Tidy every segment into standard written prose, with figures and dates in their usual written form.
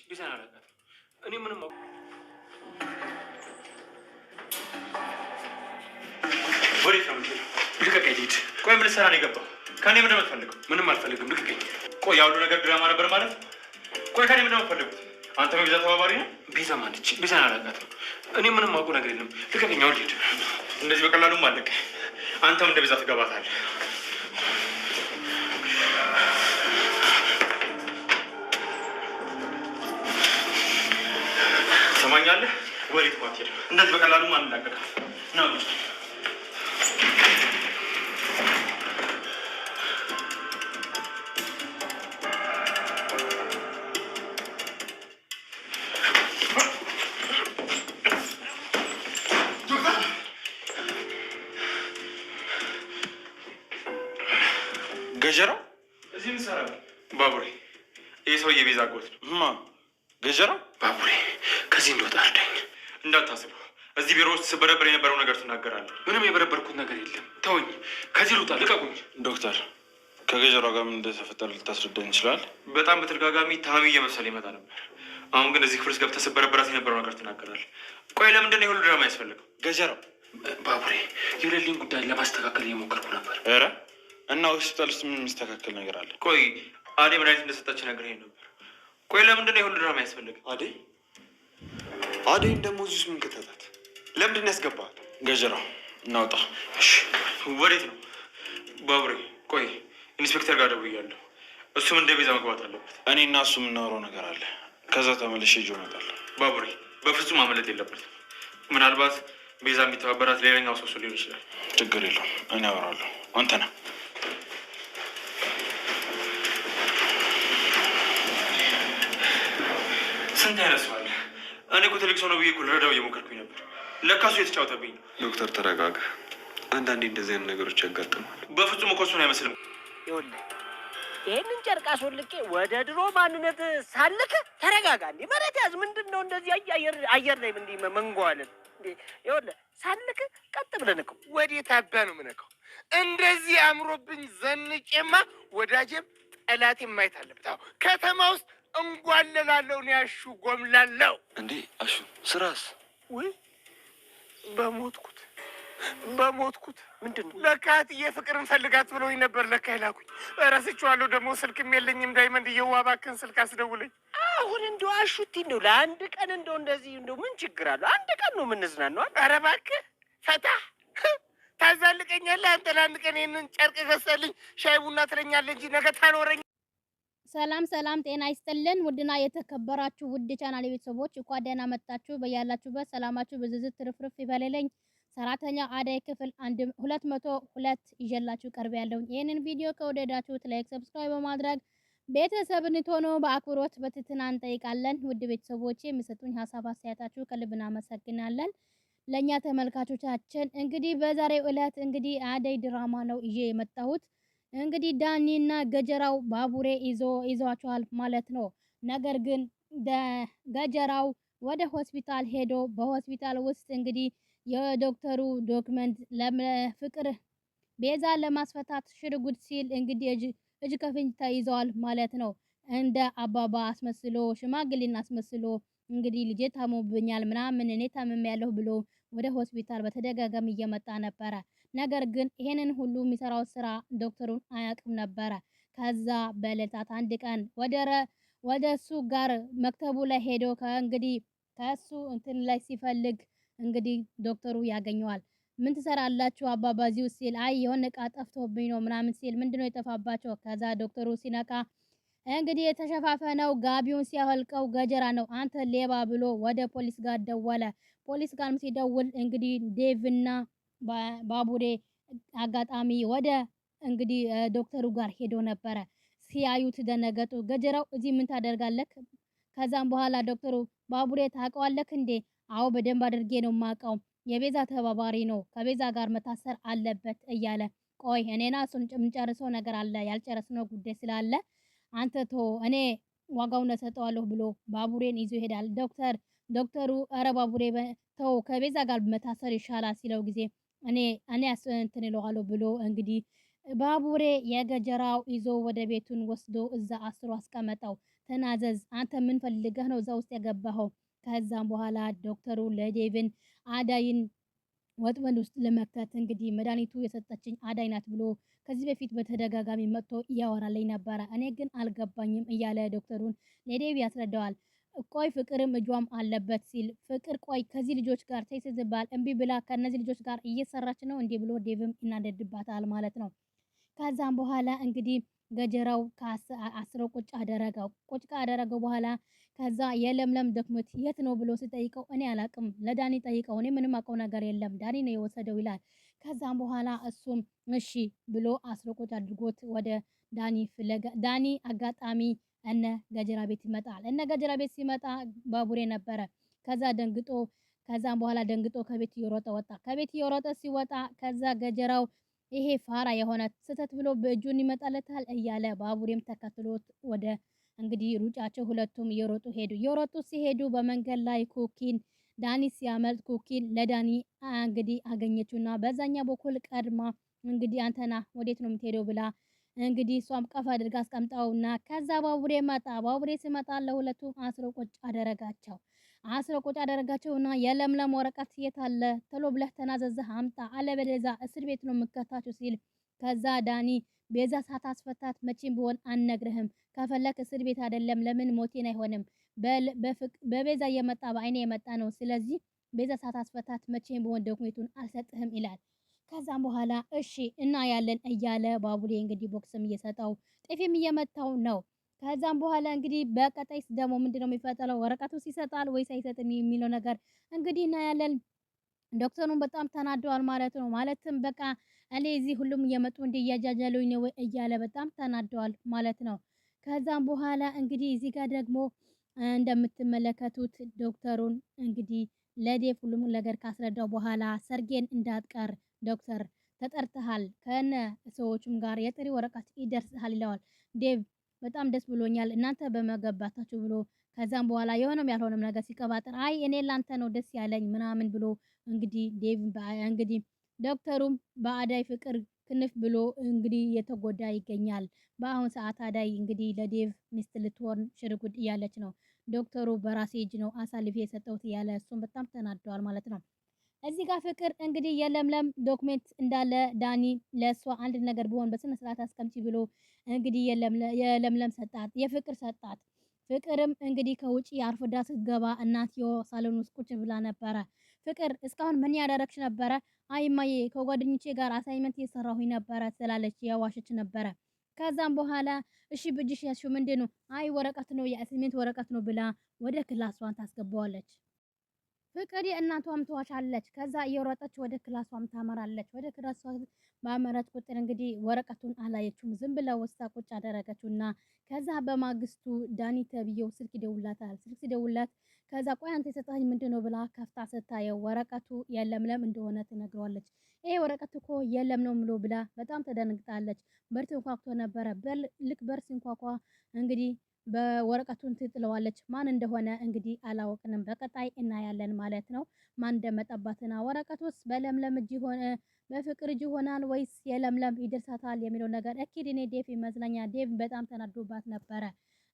ቤዛን አላውቃትም። እኔ ምንም ወዴት ነው የምትሄደው? ልቀቀኝ ልሂድ። ቆይ ምን ልትሰራ ነው የገባው? ከእኔ ምንድን ነው የምትፈልገው? ምንም አልፈልግም፣ ልቀቀኝ። ቆይ ያሉ ነገር ድራማ ነበር ማለት? ቆይ ከእኔ ምንድን ነው የምትፈልጉት? አንተ በቤዛ ተባባሪ ነው? ቤዛ ማለች? ቤዛን አላውቃትም። እኔ ምንም ማውቀው ነገር የለም። ልቀቀኝ፣ አሁን ልሂድ። እንደዚህ በቀላሉም አለቀ። አንተም እንደ ቤዛ ትገባታለህ። ትሰማኛለህ? ወዴት ማትሄድ? እንደዚህ በቀላሉም አንላቀቅም። ነው ገጀራው እዚህ ምን ሰራ? ባቡሬ፣ ይህ ሰው የቤዛ አጎት ነው። ማ ገጀራው? ባቡሬ፣ ከዚህ እንደወጣ እርዳኝ። እንዳታስበው፣ እዚህ ቢሮ ውስጥ ስበረበር የነበረው ነገር ትናገራለህ። ምንም የበረበርኩት ነገር የለም። ተወኝ፣ ከዚህ ልውጣ፣ ልቀቁኝ። ዶክተር፣ ከገጀራው ጋር ምን እንደተፈጠረ ልታስረዳኝ ይችላል? በጣም በተደጋጋሚ ታማሚ እየመሰለ ይመጣ ነበር። አሁን ግን እዚህ ክፍል ውስጥ ገብተህ ስበረበራት የነበረው ነገር ትናገራለህ። ቆይ ለምንድን ነው የሁሉ ድራማ ያስፈልገው? ገጀራው? ባቡሬ፣ የሌሊን ጉዳይ ለማስተካከል እየሞከርኩ ነበር። ኧረ እና ሆስፒታል ውስጥ ምን የሚስተካከል ነገር አለ? ቆይ አዴ መድኃኒት እንደሰጣች ነግረኸኝ ነበር። ቆይ ለምንድን ነው የሁሉ ድራማ ያስፈልግ? አዴን ደግሞ እዚህ ውስጥ ምን ከተታት? ለምንድን ነው ያስገባሃል? ገጀራው፣ እናውጣ። እሺ፣ ወዴት ነው? ባቡሬ፣ ቆይ ኢንስፔክተር ጋር ደውያለሁ። እሱም እንደ ቤዛ መግባት አለበት። እኔ እና እሱ የምናወራው ነገር አለ። ከዛ ተመልሼ ይዤ እመጣለሁ። ባቡሬ፣ በፍጹም ማመለጥ የለበትም። ምናልባት ቤዛ የሚተባበራት ሌላኛው ሰው ሊሆን ይችላል። ችግር የለውም፣ እኔ አወራለሁ። አንተ ነህ ስንት አይነት ሰው አለ። እኔ እኮ ትልቅ ሰው ነው ብዬ እኮ ልረዳው እየሞከርኩኝ ነበር። ለካ እሱ የተጫወተብኝ ነው። ዶክተር ተረጋጋ። አንዳንዴ እንደዚህ አይነት ነገሮች ያጋጥማል። በፍጹም እኮ እሱን አይመስልም። ይኸውልህ ይህንን ጨርቅ አስወልቄ ወደ ድሮ ማንነት ሳልክ ተረጋጋ። እንዴ መሬት ያዝ። ምንድን ነው እንደዚህ አየር ላይ እንዲህ መንጓለን? ይኸውልህ ሳልክ ቀጥ ብለን እኮ ወዴት አባ ነው የምነካው? እንደዚህ አምሮብኝ ዘንጬማ ወዳጄም ጠላቴም ማየት አለበት። አዎ ከተማ ውስጥ እንጓለላለሁ ነው ያሹ ጎምላለው። እንዴ አሹ ስራስ? ወይ በሞትኩት ምንድን ነው? ለካ እትዬ ፍቅርን ፈልጋት ብለውኝ ነበር። ለካ ይላኩኝ እረስቼዋለሁ። ደግሞ ስልክም የለኝም። ዳይመንድ እየዋባክን ስልክ አስደውለኝ። አሁን እንደው አሹቲ እንደው ለአንድ ቀን እንደው እንደዚህ እንደው ምን ችግር አለው? አንድ ቀን ነው የምንዝናነው። ኧረ እባክህ ፈታ ታዛልቀኛለህ አንተ። ለአንድ ቀን ይህንን ጨርቅ ገዝተልኝ ሻይ ቡና ትለኛለህ እንጂ ነገ ታኖረኝ። ሰላም ጤና ይስጥልን። ውድና የተከበራችሁ ውድ ቻናል ቤተሰቦች እንኳን ደህና መጣችሁ። በያላችሁበት ሰላማችሁ ብዝዝት ትርፍርፍ ይበለልኝ። ሰራተኛ አደይ ክፍል 202 ይዤላችሁ ቀርብ ያለው። ይህንን ቪዲዮ ከወደዳችሁት ላይክ፣ ሰብስክራይብ በማድረግ ቤተሰብ እንድትሆኑ በአክብሮት በትህትና እንጠይቃለን። ውድ ቤተሰቦቼ የምሰጡኝ ሀሳብ አስተያየታችሁ ከልብ እናመሰግናለን። ለእኛ ተመልካቾቻችን እንግዲህ በዛሬው ዕለት እንግዲህ አደይ ድራማ ነው ይዤ የመጣሁት። እንግዲህ ዳኒና ገጀራው ባቡሬ ይዟቸዋል ማለት ነው። ነገር ግን ገጀራው ወደ ሆስፒታል ሄዶ በሆስፒታል ውስጥ እንግዲህ የዶክተሩ ዶክመንት ለፍቅር ቤዛ ለማስፈታት ሽርጉድ ሲል እንግዲህ እጅ ከፍንጅ ተይዘዋል ማለት ነው። እንደ አባባ አስመስሎ ሽማግሌን አስመስሎ እንግዲህ ልጄ ታሞብኛል ምናምን እኔ ታምሜያለሁ ብሎ ወደ ሆስፒታል በተደጋጋሚ እየመጣ ነበረ። ነገር ግን ይሄንን ሁሉ የሚሰራው ስራ ዶክተሩን አያውቅም ነበረ። ከዛ በዕለታት አንድ ቀን ወደ እሱ ጋር መክተቡ ላይ ሄዶ ከእንግዲህ ከእሱ እንትን ላይ ሲፈልግ እንግዲህ ዶክተሩ ያገኘዋል። ምን ትሰራላችሁ አባባ እዚሁ ሲል አይ የሆነ እቃ ጠፍቶብኝ ነው ምናምን ሲል ምንድነው የጠፋባቸው? ከዛ ዶክተሩ ሲነቃ እንግዲህ የተሸፋፈነው ጋቢውን ሲያወልቀው ገጀራ ነው። አንተ ሌባ ብሎ ወደ ፖሊስ ጋር ደወለ። ፖሊስ ጋርም ሲደውል እንግዲህ ዴቭና ባቡሬ አጋጣሚ ወደ እንግዲህ ዶክተሩ ጋር ሄዶ ነበረ። ሲያዩት ደነገጡ። ገጀራው እዚህ ምን ታደርጋለህ? ከዛም በኋላ ዶክተሩ ባቡሬ ታውቀዋለህ እንዴ? አዎ በደንብ አድርጌ ነው የማውቀው። የቤዛ ተባባሪ ነው፣ ከቤዛ ጋር መታሰር አለበት እያለ ቆይ እኔና እሱን የምንጨርሰው ነገር አለ፣ ያልጨረስነው ጉዳይ ስላለ አንተ ቶ እኔ ዋጋውን እሰጠዋለሁ ብሎ ባቡሬን ይዞ ይሄዳል። ዶክተሩ ኧረ ባቡሬ ተው ከቤዛ ጋር መታሰር ይሻላል ሲለው ጊዜ እኔ እንትን እለዋለሁ ብሎ እንግዲህ ባቡሬ የገጀራው ይዞ ወደ ቤቱን ወስዶ እዛ አስሮ አስቀመጠው። ተናዘዝ፣ አንተ ምን ፈልገህ ነው እዛ ውስጥ የገባኸው? ከዛም በኋላ ዶክተሩ ለዴቭን አዳይን ወጥመድ ውስጥ ለመክተት እንግዲህ መድኃኒቱ የሰጠችኝ አዳይ ናት ብሎ ከዚህ በፊት በተደጋጋሚ መጥቶ እያወራልኝ ነበረ። እኔ ግን አልገባኝም እያለ ዶክተሩን ለዴቭ ያስረዳዋል። ቆይ ፍቅርም እጇም አለበት ሲል ፍቅር ቆይ ከዚህ ልጆች ጋር ተይ ስትባል እምቢ ብላ ከነዚህ ልጆች ጋር እየሰራች ነው እንዲህ ብሎ ዴቭም ይናደድባታል ማለት ነው። ከዛም በኋላ እንግዲህ ገጀራው አስረው ቁጭ አደረገው። ቁጭ ካደረገው በኋላ ከዛ የለምለም ደክሞት የት ነው ብሎ ሲጠይቀው እኔ አላቅም፣ ለዳኒ ጠይቀው፣ እኔ ምንም አውቀው ነገር የለም፣ ዳኒ ነው የወሰደው ይላል። ከዛም በኋላ እሱም እሺ ብሎ አስሮ ቁጭ አድርጎት ወደ ዳኒ ፍለጋ ዳኒ አጋጣሚ እነ ገጀራ ቤት ይመጣል። እነ ገጀራ ቤት ሲመጣ ባቡሬ ነበረ። ከዛም በኋላ ደንግጦ ከቤት እየሮጠ ወጣ። ከቤት እየሮጠ ሲወጣ ከዛ ገጀራው ይሄ ፋራ የሆነ ስህተት ብሎ በእጁን ይመጣለታል እያለ ባቡሬም ተከትሎት ወደ እንግዲህ ሩጫቸው ሁለቱም እየሮጡ ሄዱ። እየሮጡ ሲሄዱ በመንገድ ላይ ኩኪን ዳኒ ሲያመልጥ ኩኪን ለዳኒ እንግዲህ አገኘችውና በዛኛ በኩል ቀድማ እንግዲህ አንተና ወዴት ነው የምትሄደው ብላ እንግዲህ እሷም ቀፍ አድርጋ አስቀምጣውና ከዛ ባቡሬ መጣ። ባቡሬ ሲመጣ ለሁለቱም አስሮ ቁጭ አደረጋቸው። አስሮ ቁጭ አደረጋቸውና የለምለም ወረቀት የት አለ? ቶሎ ብለህ ተናዘዝህ አምጣ፣ አለበለዚያ እስር ቤት ነው የምከታችሁ ሲል ከዛ ዳኒ ቤዛ ሳታስፈታት መቼም ቢሆን አንነግርህም፣ ከፈለክ እስር ቤት አይደለም ለምን ሞቴን አይሆንም፣ በቤዛ የመጣ በአይኔ የመጣ ነው፣ ስለዚህ ቤዛ ሳታስፈታት መቼም ቢሆን ዶክሜንቱን አልሰጥህም ይላል። ከዛም በኋላ እሺ እና ያለን እያለ ባቡሬ እንግዲህ ቦክስም እየሰጠው ጥፊም እየመታው ነው። ከዛም በኋላ እንግዲህ በቀጣይስ ደግሞ ምንድነው የሚፈጠረው? ወረቀቱስ ይሰጣል ወይስ አይሰጥም የሚለው ነገር እንግዲህ እናያለን። ዶክተሩን በጣም ተናደዋል ማለት ነው። ማለትም በቃ እኔ እዚህ ሁሉም እየመጡ እንደ እያጃጃሉኝ ነው እያለ በጣም ተናደዋል ማለት ነው። ከዛም በኋላ እንግዲህ እዚህ ጋር ደግሞ እንደምትመለከቱት ዶክተሩን እንግዲህ ለዴቭ ሁሉም ነገር ካስረዳው በኋላ ሰርጌን እንዳትቀር ዶክተር ተጠርተሃል፣ ከነ ሰዎቹም ጋር የጥሪ ወረቀት ይደርስሃል ይለዋል። ዴቭ በጣም ደስ ብሎኛል እናንተ በመገባታችሁ ብሎ ከዛም በኋላ የሆነም ያልሆነም ነገር ሲቀባጥር አይ እኔ ላንተ ነው ደስ ያለኝ ምናምን ብሎ እንግዲህ ዴቭ እንግዲህ ዶክተሩም በአዳይ ፍቅር ክንፍ ብሎ እንግዲህ የተጎዳ ይገኛል። በአሁን ሰዓት አዳይ እንግዲህ ለዴቭ ሚስት ልትሆን ሽርጉድ እያለች ነው። ዶክተሩ በራሴ እጅ ነው አሳልፌ የሰጠሁት እያለ እሱም በጣም ተናደዋል ማለት ነው። እዚህ ጋር ፍቅር እንግዲህ የለምለም ዶክሜንት እንዳለ ዳኒ ለእሷ አንድ ነገር ቢሆን በስነ ስርዓት አስቀምጪ ብሎ እንግዲህ የለምለም ሰጣት፣ የፍቅር ሰጣት። ፍቅርም እንግዲህ ከውጪ አርፍዳ ስትገባ እናትዮ ሳሎን ውስጥ ቁጭ ብላ ነበረ። ፍቅር እስካሁን ምን ያደረግሽ ነበረ? አይ እማዬ ከጓደኞቼ ጋር አሳይመንት እየሰራሁኝ ነበረ ስላለች ያዋሸች ነበረ። ከዛም በኋላ እሺ ብጅሽ ያልሽው ምንድን ነው? አይ ወረቀት ነው የአሳይመንት ወረቀት ነው ብላ ወደ ክላሷን ታስገባዋለች። ፍቅር የእናቷም ትዋሻለች። ከዛ እየሮጠች ወደ ክላሷም ታመራለች። ወደ ክላሷ ባመረች ቁጥር እንግዲህ ወረቀቱን አላየችውም። ዝም ብላ ወስታ ቁጭ አደረገችውና ከዛ በማግስቱ ዳኒ ተብዬው ስልክ ይደውላታል። ስልክ ሲደውላት ከዛ ቆይ አንተ የሰጠኸኝ ምንድነው ብላ ከፍታ ስታየው ወረቀቱ የለምለም እንደሆነ ትነግረዋለች። ይሄ ወረቀት እኮ የለም ነው ብሎ ብላ በጣም ተደንግጣለች። በር ተንኳኩቶ ነበረ። ልክ በር ሲንኳኳ እንግዲህ በወረቀቱን ትጥለዋለች። ማን እንደሆነ እንግዲህ አላወቅንም። በቀጣይ እናያለን ማለት ነው። ማን እንደመጣባትና ወረቀቱስ በለምለም እጅ ሆነ በፍቅር እጅ ይሆናል ወይስ የለምለም ይደርሳታል የሚለው ነገር እኪድ እኔ ዴቭ ይመስለኛል። ዴቭ በጣም ተናዶባት ነበረ።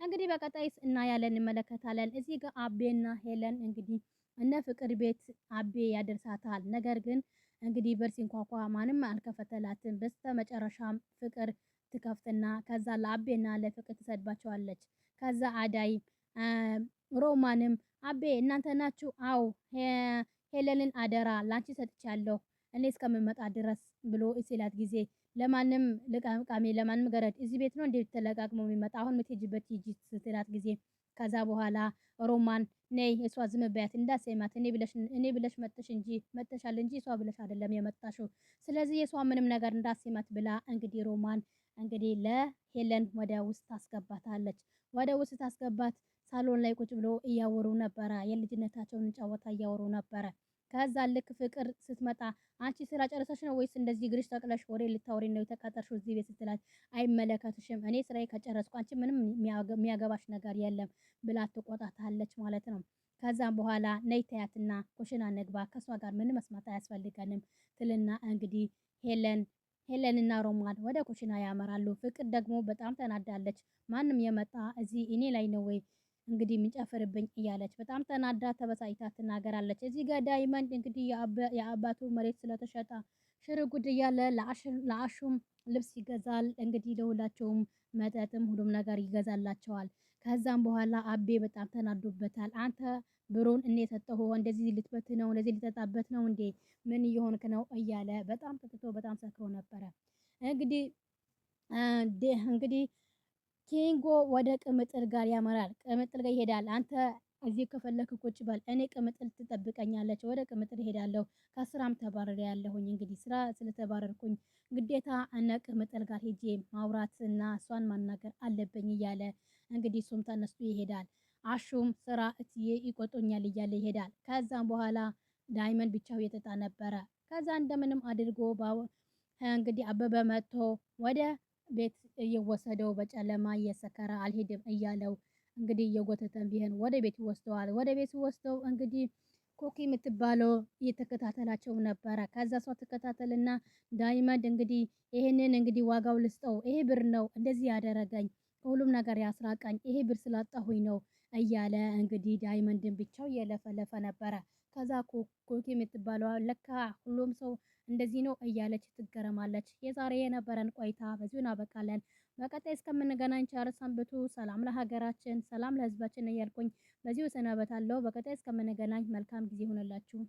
እንግዲህ በቀጣይስ እናያለን እንመለከታለን። እዚህ ጋር አቤና ሄለን እንግዲህ እነ ፍቅር ቤት አቤ ያደርሳታል። ነገር ግን እንግዲህ በር ሲንኳኳ ማንም አልከፈተላትም። በስተ መጨረሻም ፍቅር ትከፍትና ከዛ ለአቤና ለፍቅር ትሰድባቸዋለች። ከዛ አዳይ ሮማንም አቤ እናንተ ናችሁ? አዎ ሄለንን አደራ ላንቺ ሰጥቻለሁ እኔ እስከምመጣ ድረስ ብሎ ሲላት ጊዜ ለማንም ልቃምቃሜ ለማንም ገረድ እዚህ ቤት ነው እንዴ ተለቃቅሞ የሚመጣ አሁን የምትሄጂበት ሂጂ ስትላት ጊዜ ከዛ በኋላ ሮማን ነይ እሷ ዝም በያት እንዳሰማት እኔ ብለሽ መጥተሻል እንጂ እሷ ብለሽ አይደለም የመጣሽው ስለዚህ የሷ ምንም ነገር እንዳሰማት ብላ እንግዲህ ሮማን እንግዲህ ለሄለን ወደ ውስጥ ታስገባታለች። ወደ ውስጥ ታስገባት ሳሎን ላይ ቁጭ ብሎ እያወሩ ነበረ። የልጅነታቸውን ጨዋታ እያወሩ ነበረ። ከዛ ልክ ፍቅር ስትመጣ አንቺ ስራ ጨረሰሽ ነው ወይስ እንደዚህ እግርሽ ተቅለሽ ወሬ ልታወሪ ነው የተቀጠርሽው እዚህ ቤት ስትላት አይመለከትሽም እኔ ስራዬ ከጨረስኩ አንቺ ምንም የሚያገባሽ ነገር የለም ብላ ትቆጣታለች ማለት ነው። ከዛም በኋላ ነይ ተያትና ኩሽና ንግባ ከሷ ጋር ምንም መስማት አያስፈልገንም ትልና እንግዲህ ሄለንና ሮማን ወደ ኩሽና ያመራሉ። ፍቅር ደግሞ በጣም ተናዳለች። ማንም የመጣ እዚህ እኔ ላይ ነው ወይ እንግዲህ የሚጨፍርብኝ እያለች በጣም ተናዳ ተበሳጭታ ትናገራለች። እዚህ ጋር ዳይመንድ እንግዲህ የአባቱ መሬት ስለተሸጠ ሽርጉድ እያለ ለአሹም ልብስ ይገዛል። እንግዲህ ለሁላቸውም መጠጥም ሁሉም ነገር ይገዛላቸዋል። ከዛም በኋላ አቤ በጣም ተናዶበታል። አንተ ብሩን እኔ የሰጠሁ እንደዚህ ልትበት ነው እንደዚህ ልጠጣበት ነው እንዴ? ምን እየሆንክ ነው? እያለ በጣም ጠጥቶ በጣም ሰክሮ ነበረ። እንግዲህ እንግዲህ ኪንጎ ወደ ቅምጥል ጋር ያመራል። ቅምጥል ጋር ይሄዳል። አንተ እዚህ ከፈለክ ቁጭ በል፣ እኔ ቅምጥል ትጠብቀኛለች። ወደ ቅምጥል ሄዳለሁ። ከስራም ተባረረ ያለሁኝ እንግዲህ ስራ ስለተባረርኩኝ ግዴታ እነ ቅምጥል ጋር ሄጄ ማውራትና እሷን ማናገር አለብኝ እያለ እንግዲህ እሱም ተነስቶ ይሄዳል። አሹም ስራ እትዬ ይቆጡኛል እያለ ይሄዳል። ከዛም በኋላ ዳይመንድ ብቻው እየጠጣ ነበረ። ከዛ እንደምንም አድርጎ እንግዲህ አበበ መጥቶ ወደ ቤት እየወሰደው በጨለማ እየሰከረ አልሄድም እያለው እንግዲህ እየጎተተን ቢሆን ወደ ቤት ይወስደዋል። ወደ ቤት ወስደው እንግዲህ ኮኪ የምትባለው እየተከታተላቸው ነበረ። ከዛ ሰው ተከታተልና ዳይመንድ እንግዲህ ይሄንን እንግዲህ ዋጋው ልስጠው፣ ይሄ ብር ነው እንደዚህ ያደረገኝ ከሁሉም ነገር ያስራቀኝ ይሄ ብር ስላጣሁኝ ነው እያለ እንግዲህ ዳይመንድን ብቻው እየለፈለፈ ነበረ። ከዛ ኮኪ የምትባለው ለካ ሁሉም ሰው እንደዚህ ነው እያለች ትገረማለች። የዛሬ የነበረን ቆይታ በዚሁ እናበቃለን። በቀጣይ እስከምንገናኝ ቸር ሰንብቱ። ሰላም ለሀገራችን፣ ሰላም ለሕዝባችን እያልኩኝ በዚሁ እሰናበታለሁ። በቀጣይ እስከምንገናኝ መልካም ጊዜ ይሁንላችሁ።